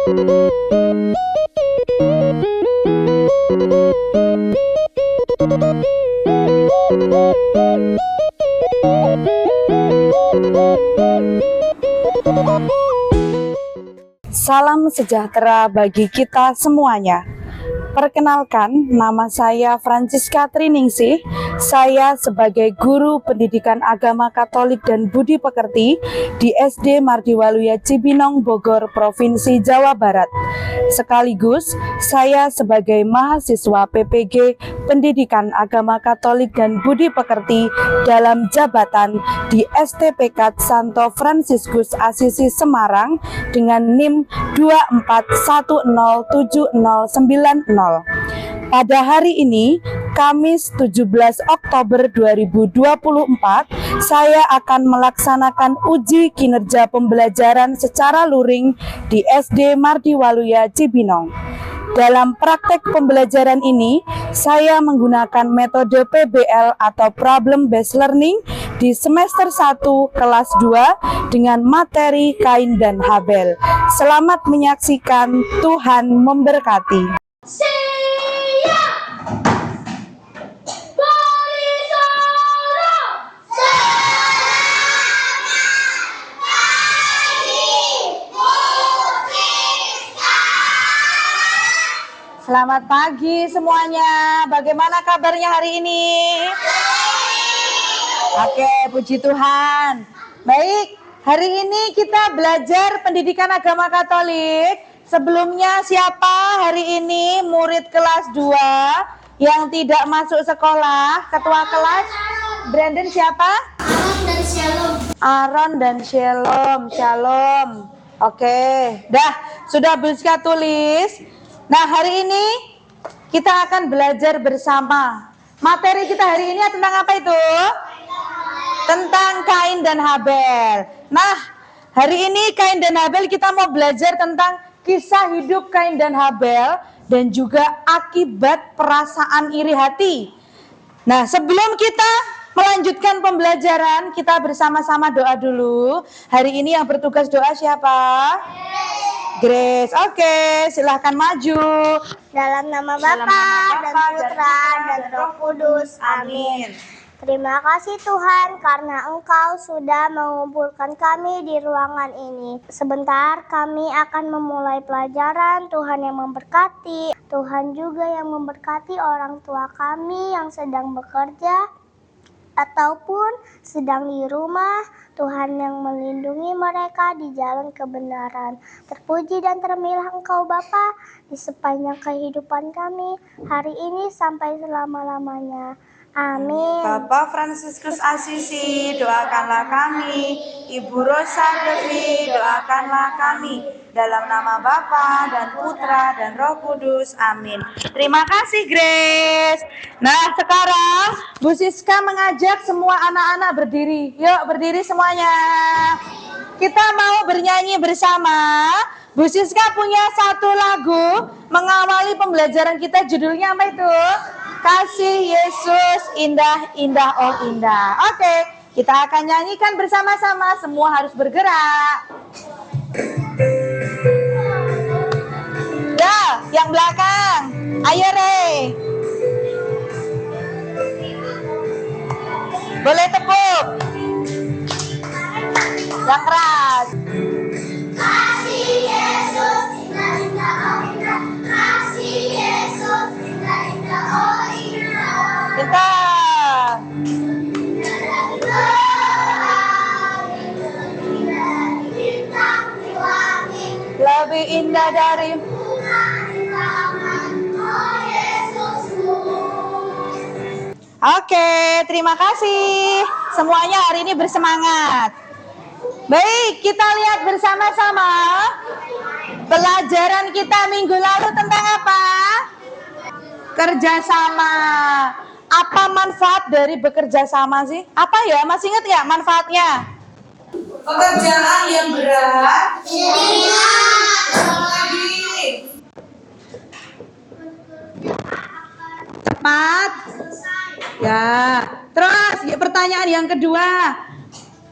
Salam sejahtera bagi kita semuanya. Perkenalkan, nama saya Francisca Triningsih. Saya sebagai guru pendidikan agama Katolik dan Budi Pekerti di SD Mardiwaluya Cibinong, Bogor, Provinsi Jawa Barat. Sekaligus, saya sebagai mahasiswa PPG Pendidikan Agama Katolik dan Budi Pekerti dalam jabatan di STPK Santo Fransiskus Asisi Semarang dengan NIM 24107090. Pada hari ini, Kamis 17 Oktober 2024, saya akan melaksanakan uji kinerja pembelajaran secara luring di SD Mardiwaluya Cibinong. Dalam praktek pembelajaran ini, saya menggunakan metode PBL atau Problem Based Learning di semester 1 kelas 2 dengan materi Kain dan Habel. Selamat menyaksikan, Tuhan memberkati. Selamat pagi semuanya. Bagaimana kabarnya hari ini? Oke, puji Tuhan. Baik, hari ini kita belajar pendidikan agama Katolik. Sebelumnya siapa hari ini murid kelas 2 yang tidak masuk sekolah? Ketua kelas Brandon siapa? Aaron dan Shalom. Aaron dan Shalom. Shalom. Oke, dah sudah bisa tulis. Nah, hari ini kita akan belajar bersama. Materi kita hari ini tentang apa itu? Tentang Kain dan Habel. Nah, hari ini Kain dan Habel kita mau belajar tentang kisah hidup Kain dan Habel dan juga akibat perasaan iri hati. Nah, sebelum kita melanjutkan pembelajaran, kita bersama-sama doa dulu. Hari ini yang bertugas doa siapa? Grace. Oke, silahkan maju. Dalam nama Bapa dan Putra dan Roh Kudus. Amin. Terima kasih Tuhan karena Engkau sudah mengumpulkan kami di ruangan ini. Sebentar kami akan memulai pelajaran. Tuhan yang memberkati. Tuhan juga yang memberkati orang tua kami yang sedang bekerja ataupun sedang di rumah. Tuhan yang melindungi mereka di jalan kebenaran. Terpuji dan termilah Engkau Bapa di sepanjang kehidupan kami hari ini sampai selama-lamanya. Amin. Bapak Fransiskus Asisi, doakanlah kami. Ibu Rosa Devi, doakanlah kami. Dalam nama Bapa dan Putra dan Roh Kudus. Amin. Terima kasih Grace. Nah, sekarang Bu Siska mengajak semua anak-anak berdiri. Yuk berdiri semuanya. Kita mau bernyanyi bersama. Bu Siska punya satu lagu mengawali pembelajaran kita, judulnya apa itu? Kasih Yesus indah, indah, oh indah. Oke, kita akan nyanyikan bersama-sama. Semua harus bergerak. Ya, yang belakang. Ayo Rey. Boleh tepuk. Yang keras. Kasih Yesus indah, indah, oh indah. Kasih Yesus indah, indah, oh indah. Kita. Lebih indah dari Oke, terima kasih. Semuanya hari ini bersemangat. Baik, kita lihat bersama-sama pelajaran kita minggu lalu tentang apa? Kerjasama. Apa manfaat dari bekerja sama sih? Apa ya? Masih ingat nggak manfaatnya? Pekerjaan yang berat. Cepat. Ya. Terus pertanyaan yang kedua.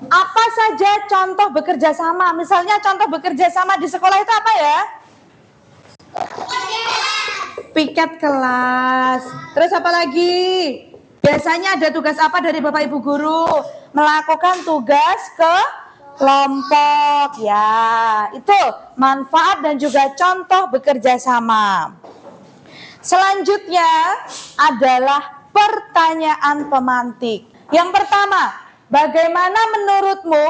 Apa saja contoh bekerja sama? Misalnya contoh bekerja sama di sekolah itu apa ya? piket kelas. Terus apa lagi? Biasanya ada tugas apa dari Bapak Ibu guru? Melakukan tugas ke kelompok. Ya, itu manfaat dan juga contoh bekerja sama. Selanjutnya adalah pertanyaan pemantik. Yang pertama, bagaimana menurutmu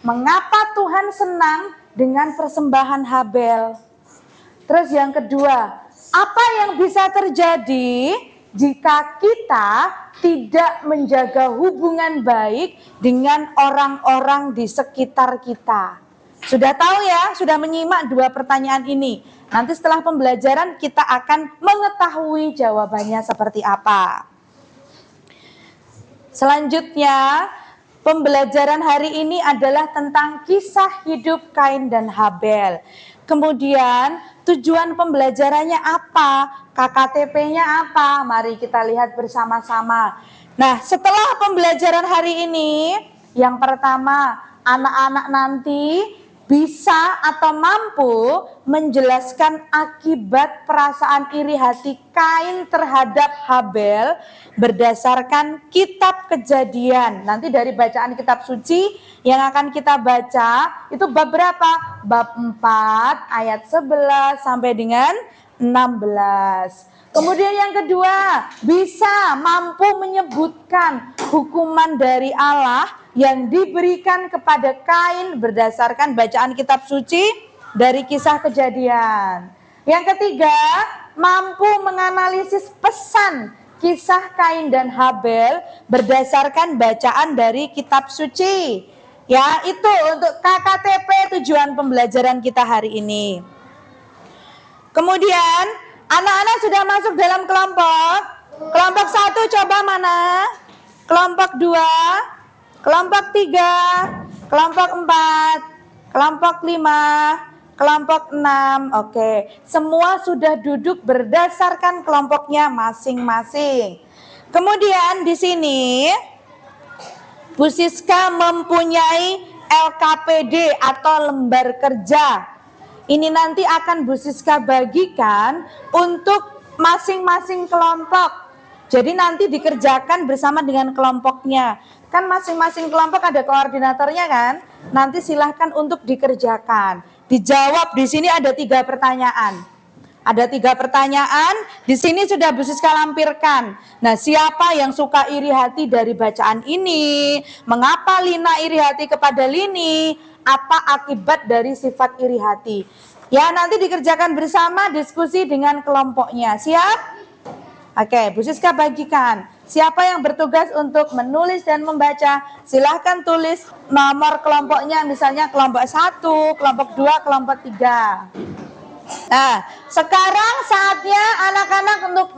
mengapa Tuhan senang dengan persembahan Habel? Terus yang kedua, apa yang bisa terjadi jika kita tidak menjaga hubungan baik dengan orang-orang di sekitar kita? Sudah tahu ya, sudah menyimak dua pertanyaan ini. Nanti setelah pembelajaran kita akan mengetahui jawabannya seperti apa. Selanjutnya, pembelajaran hari ini adalah tentang kisah hidup Kain dan Habel. Kemudian tujuan pembelajarannya apa? KKTP-nya apa? Mari kita lihat bersama-sama. Nah, setelah pembelajaran hari ini, yang pertama, anak-anak nanti bisa atau mampu menjelaskan akibat perasaan iri hati Kain terhadap Habel berdasarkan kitab Kejadian. Nanti dari bacaan kitab suci yang akan kita baca itu bab berapa? Bab 4 ayat 11 sampai dengan 16. Kemudian yang kedua, bisa mampu menyebutkan hukuman dari Allah yang diberikan kepada Kain berdasarkan bacaan kitab suci dari kisah Kejadian. Yang ketiga, mampu menganalisis pesan kisah Kain dan Habel berdasarkan bacaan dari kitab suci. Ya, itu untuk KKTP tujuan pembelajaran kita hari ini. Kemudian, anak-anak sudah masuk dalam kelompok. Kelompok 1 coba mana? Kelompok 2, kelompok 3, kelompok 4, kelompok 5, kelompok 6. Oke, semua sudah duduk berdasarkan kelompoknya masing-masing. Kemudian di sini Bu Siska mempunyai LKPD atau lembar kerja. Ini nanti akan Bu Siska bagikan untuk masing-masing kelompok. Jadi nanti dikerjakan bersama dengan kelompoknya. Kan masing-masing kelompok ada koordinatornya kan? Nanti silahkan untuk dikerjakan. Dijawab di sini ada 3 pertanyaan. Ada 3 pertanyaan, di sini sudah Bu Siska lampirkan. Nah, siapa yang suka iri hati dari bacaan ini? Mengapa Lina iri hati kepada Lini? Apa akibat dari sifat iri hati? Ya, nanti dikerjakan bersama, diskusi dengan kelompoknya. Siap? Oke, Bu Siska bagikan. Siapa yang bertugas untuk menulis dan membaca? Silahkan tulis nomor kelompoknya, misalnya kelompok 1, kelompok 2, kelompok 3. Nah, sekarang saatnya anak-anak untuk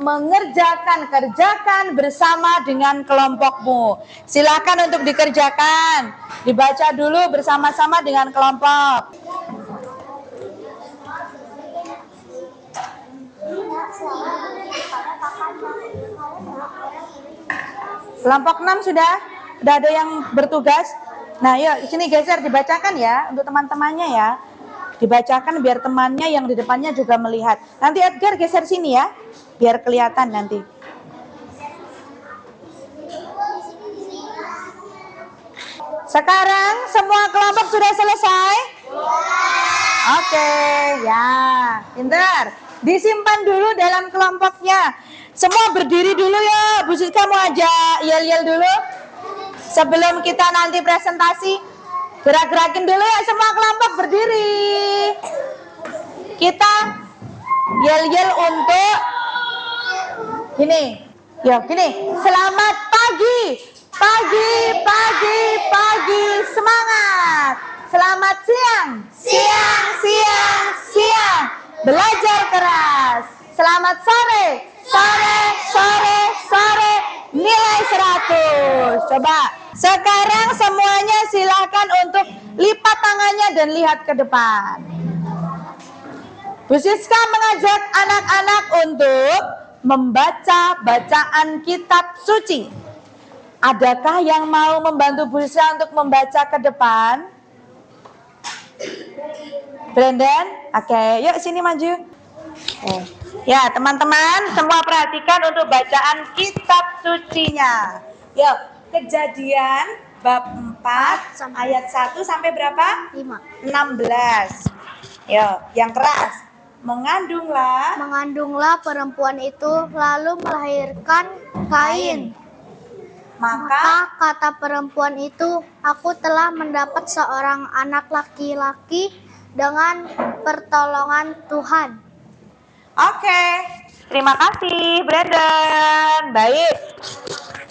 kerjakan bersama dengan kelompokmu. Silakan untuk dikerjakan. Dibaca dulu bersama-sama dengan kelompok. Kelompok 6 sudah ada yang bertugas. Nah, yuk sini geser dibacakan ya untuk teman-temannya ya. Dibacakan biar temannya yang di depannya juga melihat. Nanti Edgar geser sini ya, biar kelihatan nanti. Sekarang semua kelompok sudah selesai? Oke, ya, pintar. Disimpan dulu dalam kelompoknya. Semua berdiri dulu ya. Bu Siska mau ajak yel-yel dulu. Sebelum kita nanti presentasi. Gerak-gerakin dulu ya semua kelompok berdiri. Kita yel-yel untuk gini. Ya, gini. Selamat pagi. Pagi, pagi, pagi. Semangat. Selamat siang. Siang, siang, siang. Belajar keras. Selamat sore. Sore, sore, sore. Nilai 100. Coba. Sekarang semuanya silakan untuk lipat tangannya dan lihat ke depan. Bu Siska mengajak anak-anak untuk membaca bacaan kitab suci. Adakah yang mau membantu Bu Siska untuk membaca ke depan? Brandon? Oke, yuk sini maju. Ya, teman-teman, semua perhatikan untuk bacaan kitab sucinya. Yuk, Kejadian bab 4 ayat 1 sampai berapa? 16. Yuk, yang keras. Mengandunglah perempuan itu lalu melahirkan Kain. Maka kata perempuan itu, aku telah mendapat seorang anak laki-laki dengan pertolongan Tuhan. Oke, terima kasih Brandon. Baik,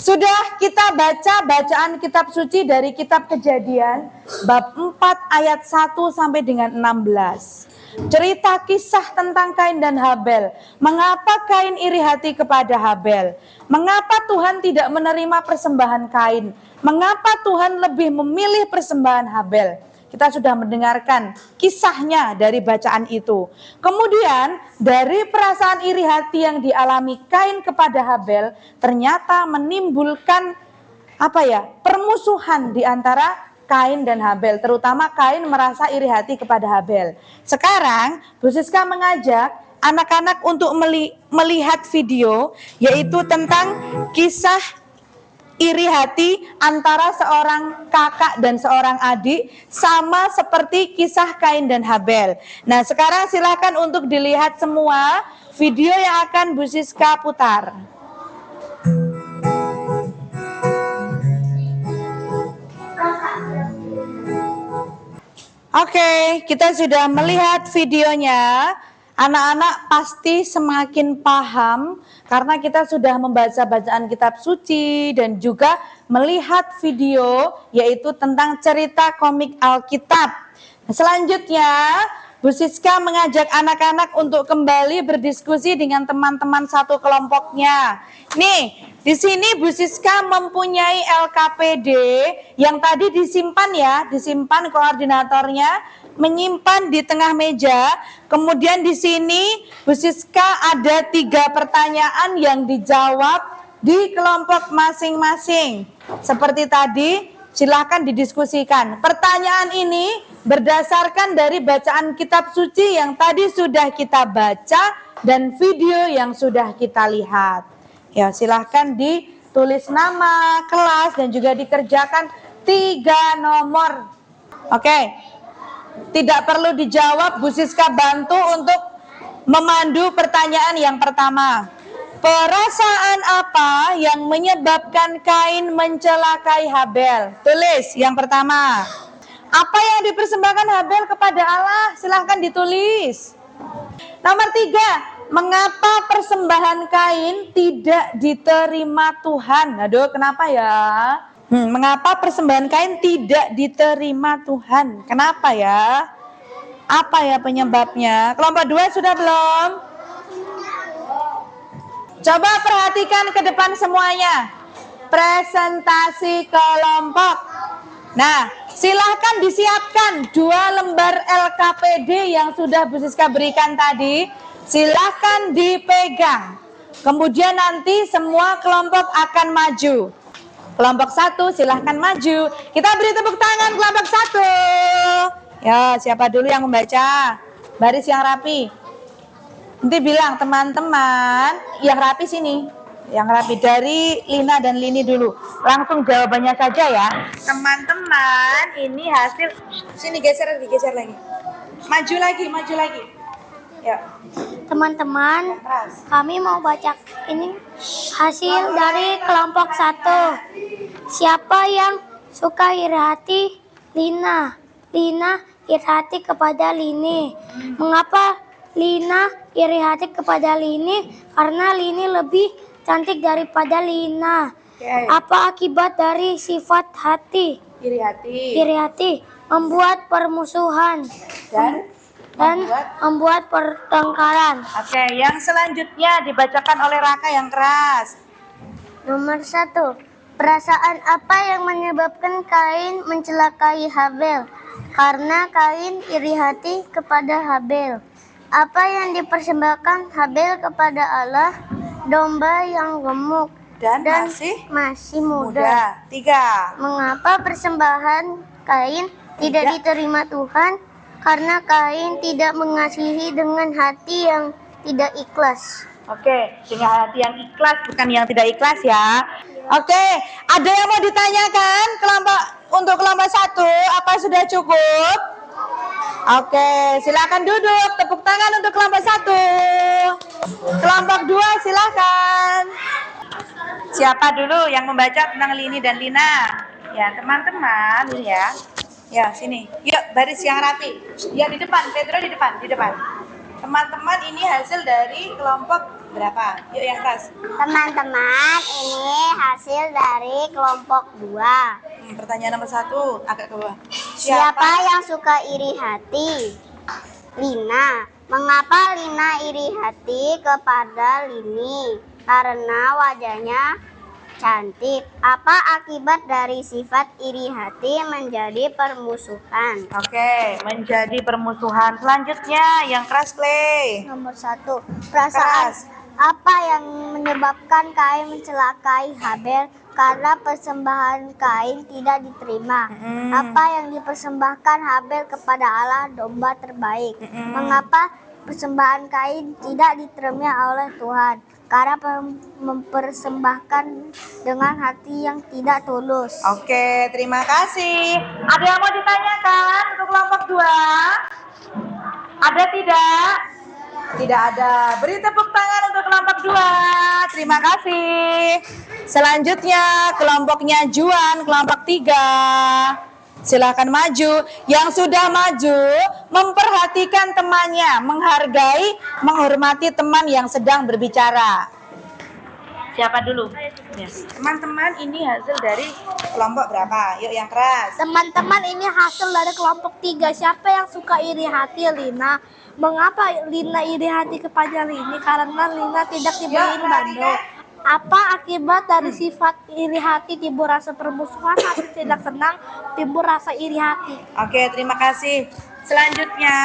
sudah kita baca bacaan kitab suci dari kitab Kejadian bab 4 ayat 1 sampai dengan 16. Cerita kisah tentang Kain dan Habel. Mengapa Kain iri hati kepada Habel? Mengapa Tuhan tidak menerima persembahan Kain? Mengapa Tuhan lebih memilih persembahan Habel? Kita sudah mendengarkan kisahnya dari bacaan itu. Kemudian dari perasaan iri hati yang dialami Kain kepada Habel ternyata menimbulkan permusuhan di antara Kain dan Habel, terutama Kain merasa iri hati kepada Habel. Sekarang Bu Siska mengajak anak-anak untuk melihat video, yaitu tentang kisah iri hati antara seorang kakak dan seorang adik, sama seperti kisah Kain dan Habel. Nah, sekarang silakan untuk dilihat semua video yang akan Bu Siska putar. Oke, kita sudah melihat videonya. Anak-anak pasti semakin paham karena kita sudah membaca bacaan kitab suci dan juga melihat video yaitu tentang cerita komik Alkitab. Selanjutnya, Bu Siska mengajak anak-anak untuk kembali berdiskusi dengan teman-teman satu kelompoknya. Nih, di sini Bu Siska mempunyai LKPD yang tadi disimpan koordinatornya, menyimpan di tengah meja. Kemudian di sini Bu Siska ada 3 pertanyaan yang dijawab di kelompok masing-masing. Seperti tadi, silakan didiskusikan. Pertanyaan ini berdasarkan dari bacaan kitab suci yang tadi sudah kita baca dan video yang sudah kita lihat. Ya, silahkan ditulis nama, kelas, dan juga dikerjakan 3 nomor. Oke, tidak perlu dijawab, Bu Siska bantu untuk memandu pertanyaan yang pertama. Perasaan apa yang menyebabkan Kain mencelakai Habel? Tulis yang pertama. Apa yang dipersembahkan Habel kepada Allah? Silahkan ditulis. Nomor 3, mengapa persembahan Kain tidak diterima Tuhan? Aduh, kenapa ya? Mengapa persembahan Kain tidak diterima Tuhan? Kenapa ya? Apa ya penyebabnya? Kelompok 2 sudah belum? Coba perhatikan ke depan semuanya. Presentasi kelompok. Nah, silahkan disiapkan 2 lembar LKPD yang sudah Bu Siska berikan tadi. Silahkan dipegang. Kemudian nanti semua kelompok akan maju. Kelompok 1 silahkan maju. Kita beri tepuk tangan kelompok 1. Ya, siapa dulu yang membaca? Baris yang rapi. Nanti bilang teman-teman yang rapi sini. Yang rapi dari Lina dan Lini dulu. Langsung jawabannya saja ya. Teman-teman, ini hasil. Sini geser lagi. Maju lagi. Ya. Teman-teman, kami mau baca ini hasil dari kelompok 1. Siapa yang suka iri hati? Lina. Lina iri hati kepada Lini. Mengapa Lina iri hati kepada Lini? Karena Lini lebih cantik daripada Lina. Apa akibat dari sifat hati? Iri hati membuat permusuhan dan membuat pertengkaran. Oke, yang selanjutnya dibacakan oleh Raka yang keras. Nomor 1. Perasaan apa yang menyebabkan Kain mencelakai Habel? Karena Kain iri hati kepada Habel. Apa yang dipersembahkan Habel kepada Allah? Domba yang gemuk Dan masih muda. 3. Mengapa persembahan Kain tidak diterima Tuhan? Karena Kain tidak mengasihi dengan hati yang tidak ikhlas. Oke, dengan hati yang ikhlas, bukan yang tidak ikhlas ya. Oke, ada yang mau ditanyakan untuk kelompok 1? Apa sudah cukup? Oke, silakan duduk. Tepuk tangan untuk kelompok 1. Kelompok 2 silakan. Siapa dulu yang membaca tentang Lini dan Lina? Ya, teman-teman, ya. Ya, sini. Yuk, baris yang rapi. Ya, di depan. Pedro di depan. Teman-teman, ini hasil dari kelompok berapa? Yuk, yang keras. Teman-teman, ini hasil dari kelompok 2. Pertanyaan nomor 1, agak ke bawah. Siapa yang suka iri hati? Lina. Mengapa Lina iri hati kepada Lini? Karena wajahnya cantik. Apa akibat dari sifat iri hati menjadi permusuhan? Oke, menjadi permusuhan. Selanjutnya, yang keras, Clay. Nomor 1. Perasaan. Keras. Apa yang menyebabkan Kain mencelakai Habel? Karena persembahan Kain tidak diterima. Apa yang dipersembahkan Habel kepada Allah? Domba terbaik. Mengapa persembahan Kain tidak diterima oleh Tuhan? Karena mempersembahkan dengan hati yang tidak tulus. Oke, terima kasih. Ada yang mau ditanyakan untuk kelompok 2? Ada tidak? Tidak ada. Beri tepuk tangan untuk kelompok 2. Terima kasih. Selanjutnya kelompoknya Juan, kelompok 3. Silakan maju. Yang sudah maju, memperhatikan temannya, menghargai, menghormati teman yang sedang berbicara. Siapa dulu? Teman-teman, ini hasil dari kelompok berapa? Yuk, yang keras. Teman-teman, ini hasil dari kelompok 3. Siapa yang suka iri hati? Lina. Mengapa Lina iri hati kepada Lini? Karena Lina tidak dibeliin bando. Apa akibat dari sifat iri hati? Timbul rasa permusuhan, hati tidak senang, timbul rasa iri hati. Oke, terima kasih. Selanjutnya,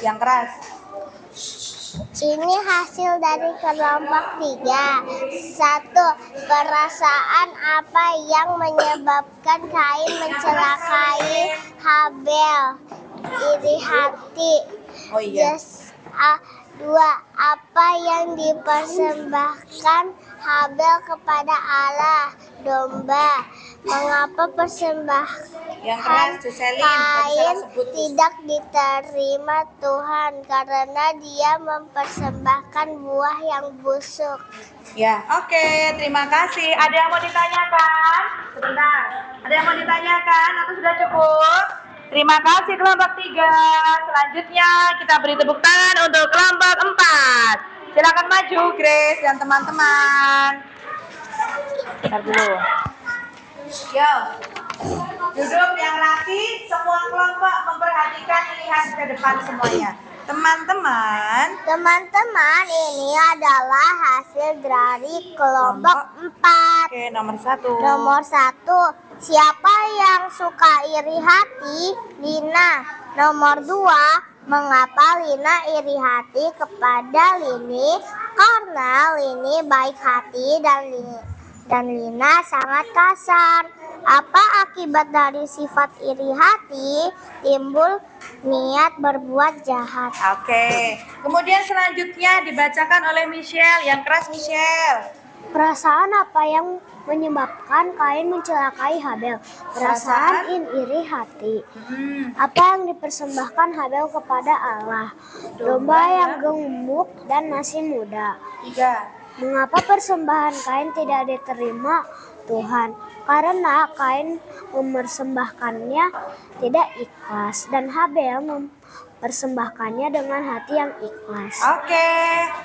yang keras. Ini hasil dari kelompok 3. 1. Perasaan apa yang menyebabkan Kain mencelakai Habel? Iri hati. Oh iya. 2. Apa yang dipersembahkan Habel kepada Allah? Domba. Mengapa persembahan Yang keras, Jocelyn. Kain tidak diterima Tuhan? Karena dia mempersembahkan buah yang busuk. Ya, oke, terima kasih. Ada yang mau ditanyakan? Sebentar. Ada yang mau ditanyakan atau sudah cukup? Terima kasih kelompok 3. Selanjutnya kita beri tepuk tangan untuk kelompok 4. Silakan maju, Grace dan teman-teman. Bentar dulu. Yo, duduk yang rapi, semua kelompok memperhatikan, lihat ke depan semuanya. Teman-teman, Ini adalah hasil dari kelompok 4. oke, nomor 1. Nomor 1. Siapa yang suka iri hati? Lina. Nomor 2. Mengapa Lina iri hati kepada Lini? Karena Lini baik hati dan Lina sangat kasar. Apa akibat dari sifat iri hati? Timbul niat berbuat jahat. Oke. Kemudian selanjutnya dibacakan oleh Michelle. Yang keras, Michelle. Perasaan apa yang menyebabkan Kain mencelakai Habel? Perasaan iri hati. Apa yang dipersembahkan Habel kepada Allah? Domba yang gemuk dan masih muda. 3. Mengapa persembahan Kain tidak diterima Tuhan? Karena Kain mempersembahkannya tidak ikhlas dan Habel mempersembahkannya dengan hati yang ikhlas. Oke.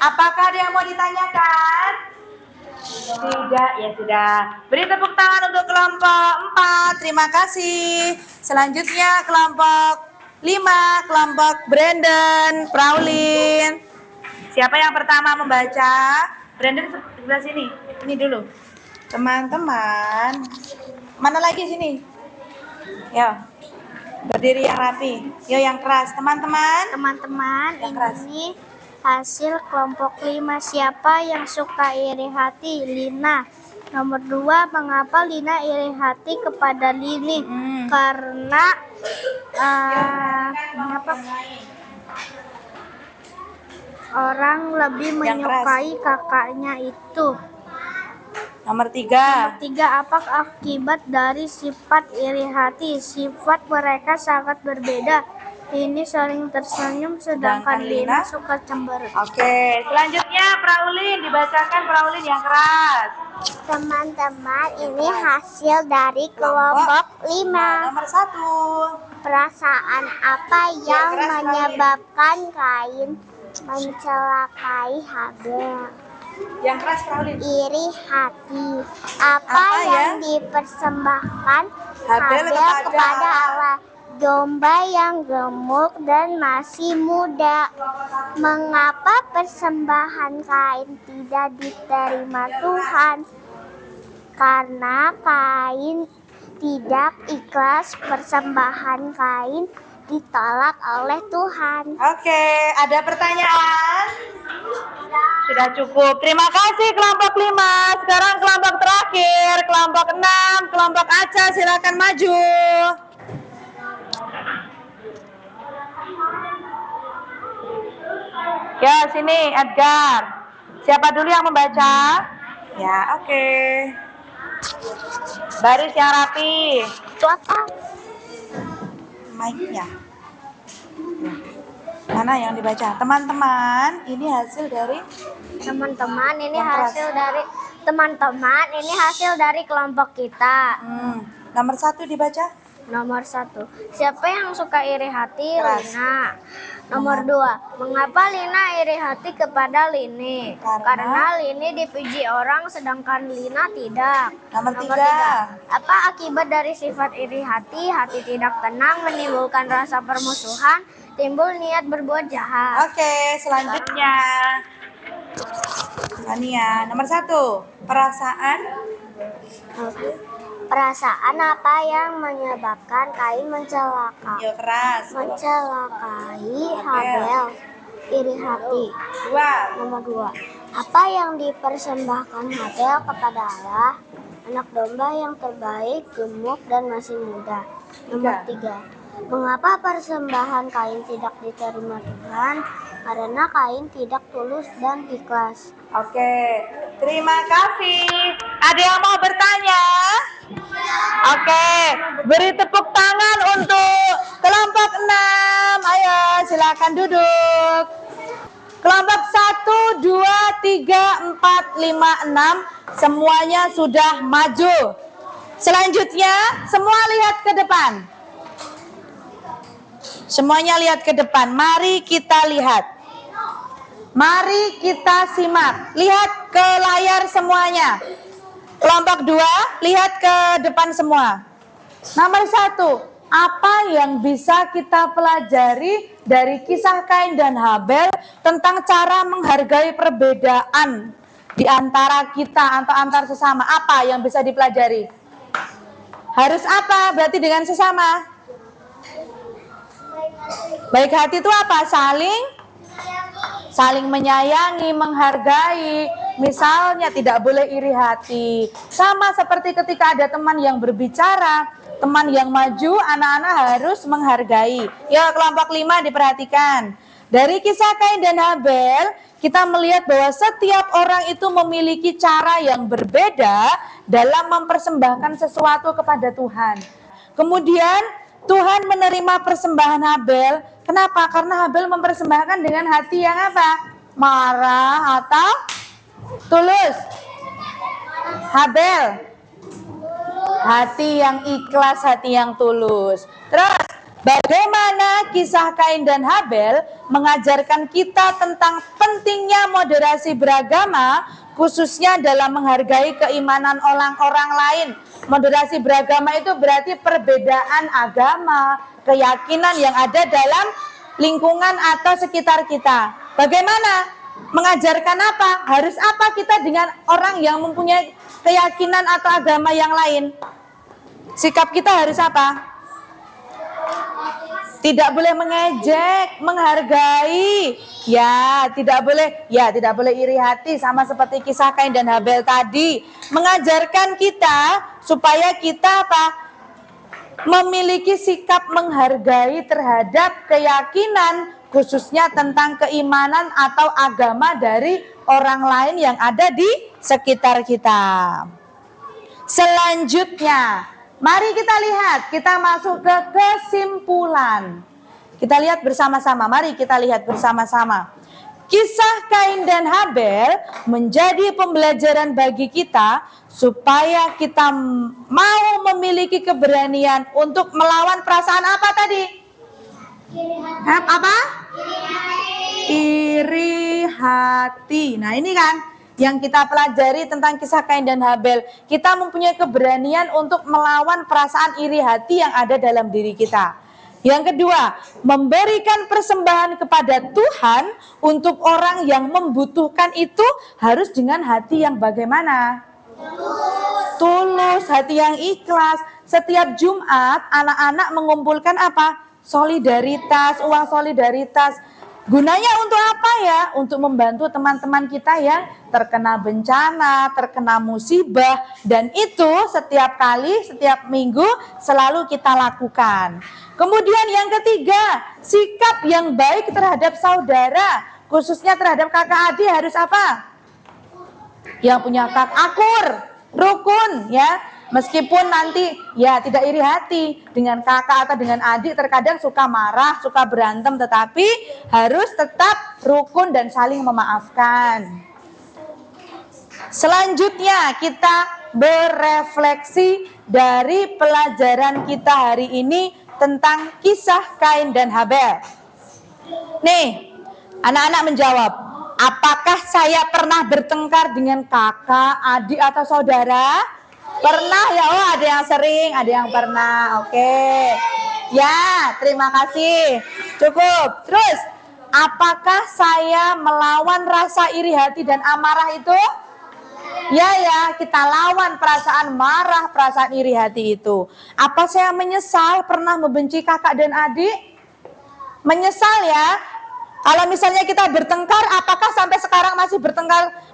Apakah ada yang mau ditanyakan? Tidak, ya sudah. Beri tepuk tangan untuk kelompok 4. Terima kasih. Selanjutnya kelompok 5, kelompok Brandon, Praulin. Siapa yang pertama membaca? Brandon sebelah sini. Ini dulu. Teman-teman. Mana lagi sini? Ya. Berdiri yang rapi. Yo, yang keras. Teman-teman. Yang keras. Ini hasil kelompok 5. Siapa yang suka iri hati? Lina. Nomor 2. Mengapa Lina iri hati kepada Lini? Karena orang lebih Yang keras. menyukai kakaknya itu. Nomor 3. 3. Apa akibat dari sifat iri hati? Sifat mereka sangat berbeda. Ini sering tersenyum, sedangkan Lina suka cemberut. Oke, selanjutnya Praulin, dibacakan Praulin yang keras. Teman-teman, ini hasil dari kelompok 5. Nomor 1. Perasaan apa yang menyebabkan Kain mencelakai Habel? Yang keras Praulin. Iri hati. Apa yang dipersembahkan Habel kepada Allah? Domba yang gemuk dan masih muda. Mengapa persembahan Kain tidak diterima Tuhan? Karena Kain tidak ikhlas, persembahan Kain ditolak oleh Tuhan. Oke, ada pertanyaan? Sudah cukup. Terima kasih kelompok 5. Sekarang kelompok terakhir, kelompok 6, kelompok Aca, silakan maju. Ya, sini Edgar. Siapa dulu yang membaca? Ya, oke. Baris yang rapi. Itu apa? Mic-nya. Mana yang dibaca? Teman-teman, ini hasil dari hasil dari kelompok kita. Nomor 1 dibaca. Nomor 1. Siapa yang suka iri hati? Keras. Lina. Nomor 2. Mengapa Lina iri hati kepada Lini? Karena Lini dipuji orang sedangkan Lina tidak. Nomor 3. Apa akibat dari sifat iri hati? Hati tidak tenang, menimbulkan rasa permusuhan, timbul niat berbuat jahat. Oke, selanjutnya Tania, nomor 1. Perasaan apa yang menyebabkan Kain mencelakai Habel? Iri hati. 2. Nomor 2. Apa yang dipersembahkan Habel kepada Allah? Anak domba yang terbaik, gemuk dan masih muda. Nomor 3. Mengapa persembahan Kain tidak diterima Tuhan? Karena Kain tidak tulus dan ikhlas. Oke, terima kasih. Ada yang mau bertanya? Oke, beri tepuk tangan untuk kelompok 6. Ayo, silakan duduk. Kelompok 1, 2, 3, 4, 5, 6 semuanya sudah maju. Selanjutnya, semua lihat ke depan. Semuanya lihat ke depan. Mari kita lihat. Mari kita simak. Lihat ke layar semuanya. Kelompok 2, lihat ke depan semua. Nomor 1, apa yang bisa kita pelajari dari kisah Kain dan Habel tentang cara menghargai perbedaan di antara kita atau antar sesama? Apa yang bisa dipelajari? Harus apa? Berarti dengan sesama. Baik hati itu apa? Saling menyayangi, menghargai. Misalnya tidak boleh iri hati. Sama seperti ketika ada teman yang berbicara, teman yang maju, anak-anak harus menghargai. Ya, kelompok 5 diperhatikan. Dari kisah Kain dan Habel, kita melihat bahwa setiap orang itu memiliki cara yang berbeda dalam mempersembahkan sesuatu kepada Tuhan. Kemudian Tuhan menerima persembahan Habel. Kenapa? Karena Habel mempersembahkan dengan hati yang apa? Marah atau tulus? Habel, hati yang ikhlas, hati yang tulus. Terus, bagaimana kisah Kain dan Habel mengajarkan kita tentang pentingnya moderasi beragama, khususnya dalam menghargai keimanan orang-orang lain. Moderasi beragama itu berarti perbedaan agama, keyakinan yang ada dalam lingkungan atau sekitar kita. Bagaimana? Mengajarkan apa? Harus apa kita dengan orang yang mempunyai keyakinan atau agama yang lain? Sikap kita harus apa? Tidak boleh mengejek, menghargai. Tidak boleh iri hati, sama seperti kisah Kain dan Habel tadi. Mengajarkan kita supaya kita apa? Memiliki sikap menghargai terhadap keyakinan, khususnya tentang keimanan atau agama dari orang lain yang ada di sekitar kita. Selanjutnya, mari kita lihat, kita masuk ke kesimpulan. Kita lihat bersama-sama, mari kita lihat bersama-sama. Kisah Kain dan Habel menjadi pembelajaran bagi kita supaya kita mau memiliki keberanian untuk melawan perasaan apa tadi? Apa? Iri hati. Nah, ini kan yang kita pelajari tentang kisah Kain dan Habel. Kita mempunyai keberanian untuk melawan perasaan iri hati yang ada dalam diri kita. Yang kedua, memberikan persembahan kepada Tuhan untuk orang yang membutuhkan itu harus dengan hati yang bagaimana? Tulus, hati yang ikhlas. Setiap Jumat anak-anak mengumpulkan apa? Solidaritas, uang solidaritas. Gunanya untuk apa ya? Untuk membantu teman-teman kita yang terkena bencana, terkena musibah. Dan itu setiap kali, setiap minggu selalu kita lakukan. Kemudian yang ketiga, sikap yang baik terhadap saudara, khususnya terhadap kakak adik harus apa? Yang punya kakak akur, rukun ya. Meskipun nanti ya tidak iri hati dengan kakak atau dengan adik, terkadang suka marah, suka berantem, tetapi harus tetap rukun dan saling memaafkan. Selanjutnya kita berefleksi dari pelajaran kita hari ini tentang kisah Kain dan Habel. Nih, anak-anak menjawab, apakah saya pernah bertengkar dengan kakak, adik atau saudara? Pernah ya, oh ada yang sering, ada yang pernah, oke. Ya, terima kasih, cukup. Terus, apakah saya melawan rasa iri hati dan amarah itu? Ya, kita lawan perasaan marah, perasaan iri hati itu. Apa saya menyesal pernah membenci kakak dan adik? Menyesal ya. Kalau misalnya kita bertengkar, apakah sampai sekarang masih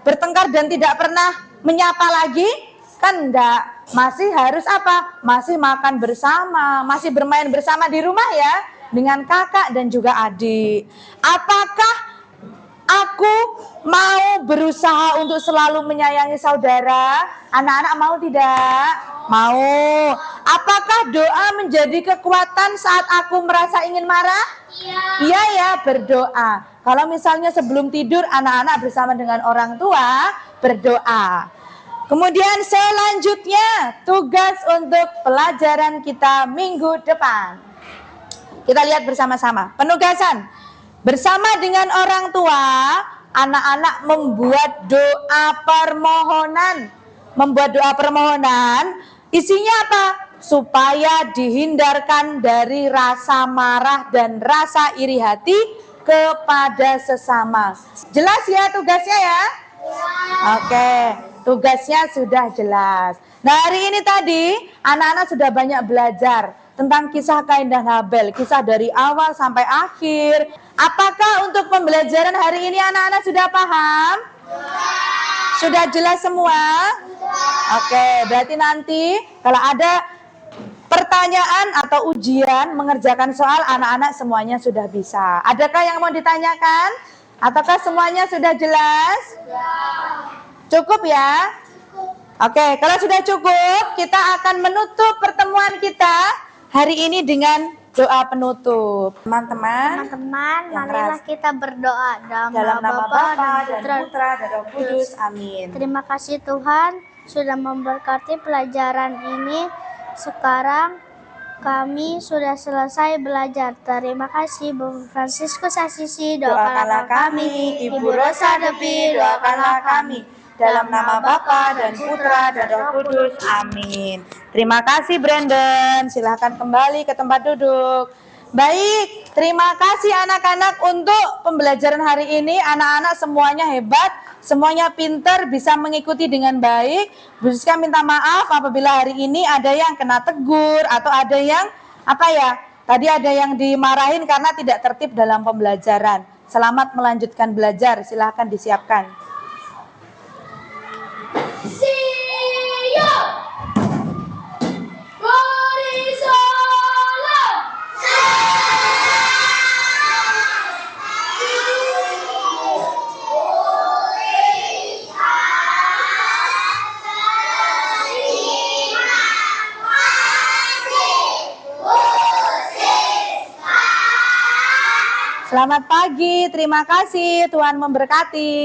bertengkar dan tidak pernah menyapa lagi? Kan enggak, masih harus apa? Masih makan bersama, masih bermain bersama di rumah ya, dengan kakak dan juga adik. Apakah aku mau berusaha untuk selalu menyayangi saudara? Anak-anak mau tidak? Mau. Apakah doa menjadi kekuatan saat aku merasa ingin marah? Iya ya, berdoa. Kalau misalnya sebelum tidur anak-anak bersama dengan orang tua berdoa. Kemudian selanjutnya tugas untuk pelajaran kita minggu depan. Kita lihat bersama-sama. Penugasan. Bersama dengan orang tua, anak-anak membuat doa permohonan. Membuat doa permohonan, isinya apa? Supaya dihindarkan dari rasa marah dan rasa iri hati kepada sesama. Jelas ya tugasnya ya? Oke, tugasnya sudah jelas. Nah, hari ini tadi anak-anak sudah banyak belajar tentang kisah Kain dan Habel, kisah dari awal sampai akhir. Apakah untuk pembelajaran hari ini anak-anak sudah paham? Sudah jelas semua? Oke, berarti nanti kalau ada pertanyaan atau ujian mengerjakan soal, anak-anak semuanya sudah bisa. Adakah yang mau ditanyakan? Ataukah semuanya sudah jelas? Cukup ya? Oke, kalau sudah cukup, kita akan menutup pertemuan kita hari ini dengan doa penutup. Teman-teman, marilah kita berdoa dalam nama Bapa dan Putra dan Roh Kudus. Amin. Terima kasih Tuhan sudah memberkati pelajaran ini. Sekarang kami sudah selesai belajar. Terima kasih Bu Fransiskus Assisi, Doakanlah kami. Ibu Rosa Depi, doakanlah kami. Dalam nama Bapa dan Putra dan Roh Kudus. Amin. Terima kasih Brandon. Silahkan kembali ke tempat duduk. Baik, terima kasih anak-anak untuk pembelajaran hari ini. Anak-anak semuanya hebat, semuanya pintar, bisa mengikuti dengan baik. Bu Siska minta maaf apabila hari ini ada yang kena tegur atau ada yang tadi ada yang dimarahin karena tidak tertib dalam pembelajaran. Selamat melanjutkan belajar, silahkan disiapkan. Selamat pagi, terima kasih. Tuhan memberkati.